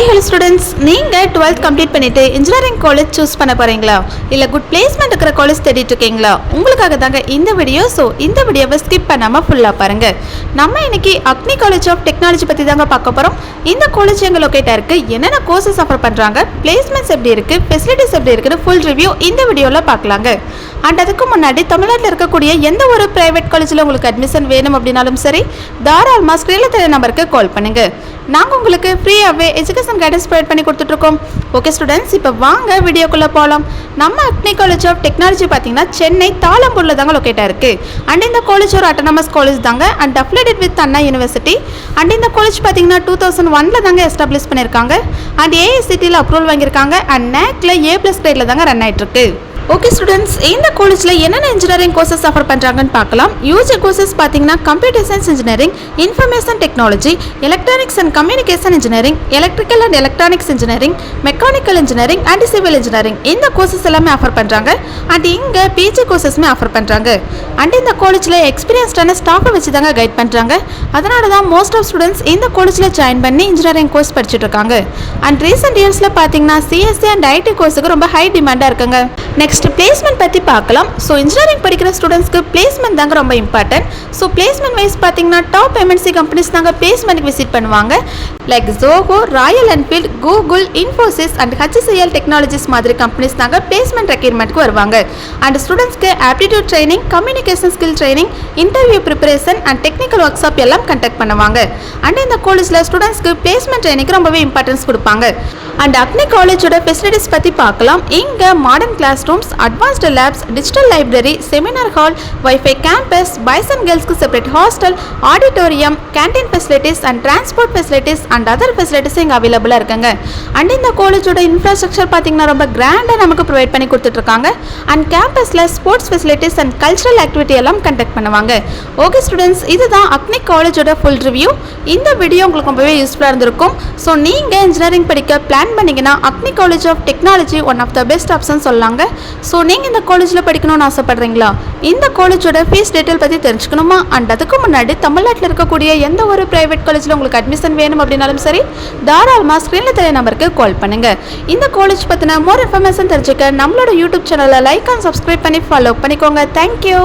Hi hello students, நீங்கள் 12th complete பண்ணிவிட்டு engineering college choose பண்ண போகிறீங்களா? இல்லை குட் பிளேஸ்மெண்ட் இருக்கிற காலேஜ் தேடிட்டு இருக்கீங்களா? உங்களுக்காக தாங்க இந்த வீடியோ. ஸோ இந்த வீடியோவை ஸ்கிப் பண்ணாமல் ஃபுல்லாக பாருங்கள். நம்ம இன்னைக்கு அக்னி காலேஜ் ஆஃப் டெக்னாலஜி பற்றி தாங்க பார்க்க போகிறோம். இந்த காலேஜ் எங்கே லொக்கேட்டாக இருக்குது, என்னென்ன கோர்சஸ் ஆஃபர் பண்ணுறாங்க, பிளேஸ்மெண்ட்ஸ் எப்படி இருக்குது, ஃபெசிலிட்டிஸ் எப்படி இருக்குன்னு ஃபுல் ரிவ்யூ இந்த வீடியோவில் பார்க்கலாங்க. அண்ட் அதுக்கு முன்னாடி தமிழ்நாட்டில் இருக்கக்கூடிய எந்த ஒரு ப்ரைவேட் காலேஜில் உங்களுக்கு அட்மிஷன் வேணும் அப்படின்னாலும் சரி, தாராளமாக ஸ்க்ரீனில் தெரிய நம்பருக்கு கால் பண்ணுங்கள். நாங்கள் உங்களுக்கு ஃப்ரீயாகவே எஜுகேஷன் கைடன்ஸ் ப்ரொவைட் பண்ணி கொடுத்துட்ருக்கோம். ஓகே ஸ்டூடெண்ட்ஸ், இப்போ வாங்க வீடியோக்குள்ளே போகலாம். நம்ம அக்னி காலேஜ் ஆஃப் டெக்னாலஜி பார்த்தீங்கன்னா சென்னை தாளம்பூரில் தாங்க லொக்கேட்டாக இருக்குது. அண்ட் இந்த காலேஜ் ஒரு அட்டானமஸ் காலேஜ் தாங்க, and affiliated with Anna university. And இந்த காலேஜ் பார்த்தீங்கன்னா 2001 தாங்க எஸ்டாப்ளிஷ் பண்ணியிருக்காங்க. அண்ட் ஏஐசிடியில் அப்ரூவல் வாங்கியிருக்காங்க. அண்ட் நேக்கில் A+ கிரேடில் தாங்க ரன் ஆகிட்டுருக்கு. ஓகே ஸ்டூடெண்ட்ஸ், இந்த காலேஜில் என்னென்ன இன்ஜினியரிங் கோர்சஸ் ஆஃபர் பண்ணுறாங்கன்னு பார்க்கலாம். யூஜி கோர்சஸ் பார்த்தீங்கன்னா computer science engineering, information technology, electronics and communication engineering, electrical and electronics engineering, mechanical engineering and civil engineering, இந்த கோர்சஸ் எல்லாமே ஆஃபர் பண்ணுறாங்க. அண்ட் இங்கே பிஜி கோர்சஸ்மே ஆஃபர் பண்ணுறாங்க. அண்ட் இந்த காலேஜில் எக்ஸ்பீரியன்ஸ்டான ஸ்டாஃபை வச்சு தாங்க கைட் பண்ணுறாங்க. அதனால தான் மோஸ்ட் ஆஃப் ஸ்டூடெண்ட்ஸ் இந்த காலேஜில் ஜாயின் பண்ணி இன்ஜினியரிங் கோர்ஸ் படிச்சுட்டு இருக்காங்க. அண்ட் ரீசெண்ட் இயர்ஸில் பார்த்தீங்கன்னா சிஎஸ்சி அண்ட் ஐடி கோர்ஸுக்கு ரொம்ப ஹை டிமாண்டாக இருக்குங்க. நெக்ஸ்ட் பிளேஸ்மெண்ட் பற்றி பார்க்கலாம். ஸோ இன்ஜினியரிங் படிக்கிற ஸ்டூடெண்ட்ஸ்க்கு பிளேஸ்மெண்ட் தாங்க ரொம்ப இம்பார்ட்டன்ட். ஸோ பிளேஸ்மெண்ட் வைஸ் பார்த்தீங்கன்னா டாப் எம்என்சி கம்பெனிஸ் தாங்க பிளேஸ்மெண்ட்டுக்கு விசிட் பண்ணுவாங்க. Like Zoho, Royal Enfield, Google, Infosys and HCL technologies மாதிரி கம்பெனிஸ் தாங்க பிளேஸ்மெண்ட் ரெக்யர்மெண்ட்க்கு வருவாங்க. அண்ட் ஸ்டூடெண்ட்ஸ்க்கு aptitude training, communication skill training, interview preparation and technical work shop எல்லாம் கண்டக்ட் பண்ணுவாங்க. அண்ட் இந்த காலேஜில் ஸ்டூடெண்ட்ஸ்க்கு பிளேஸ்மெண்ட் ட்ரைனிங்க்கு ரொம்பவே இம்பார்ட்டன்ஸ் கொடுப்பாங்க. அண்ட் அக்னி காலேஜோட ஃபெசிலிட்டிஸ் பற்றி பார்க்கலாம். இங்கே modern classrooms, advanced labs, digital library, seminar hall, wifi campus, boys and கேர்ள்ஸ்க்கு separate hostel, auditorium, canteen facilities and transport facilities and other facilities இங்கே அவைலபிளாக இருக்காங்க. அண்ட் இந்த காலேஜோட இன்ஃப்ராஸ்ட்ரக்சர் பார்த்தீங்கன்னா ரொம்ப கிராண்டாக நமக்கு ப்ரொவைட் பண்ணி கொடுத்துட்ருக்காங்க. அண்ட் கேம்பஸில் sports facilities and cultural activity எல்லாம் கண்டக்ட் பண்ணுவாங்க. ஓகே ஸ்டூடெண்ட்ஸ், இதுதான் அக்னி காலேஜோட ஃபுல் ரிவ்யூ. இந்த வீடியோ உங்களுக்கு ரொம்பவே யூஸ்ஃபுல்லாக இருந்திருக்கும். ஸோ நீங்கள் இன்ஜினியரிங் படிக்க பிளான் பண்ணிங்கன்னா Agni college of technology one of the best option சொல்லாங்க. ஸோ நீங்கள் இந்த காலேஜில் படிக்கணும்னு ஆசைப்படுறீங்களா? இந்த காலேஜோட ஃபீஸ் டீட்டெயில் பற்றி தெரிஞ்சுக்கணுமா? அண்ட் அதுக்கு முன்னாடி தமிழ்நாட்டில் இருக்கக்கூடிய எந்த ஒரு ப்ரைவேட் காலேஜில் உங்களுக்கு அட்மிஷன் வேணும் அப்படின்னாலும் சரி, தாராளமாக ஸ்க்ரீனில் தெரிய நம்பருக்கு கால் பண்ணுங்கள். இந்த காலேஜ் பற்றின மோர் இன்ஃபர்மேஷன் தெரிஞ்சுக்க நம்மளோட யூடியூப் சேனலை லைக் அண்ட் சப்ஸ்கிரைப் பண்ணி ஃபாலோ பண்ணிக்கோங்க. தேங்க்யூ.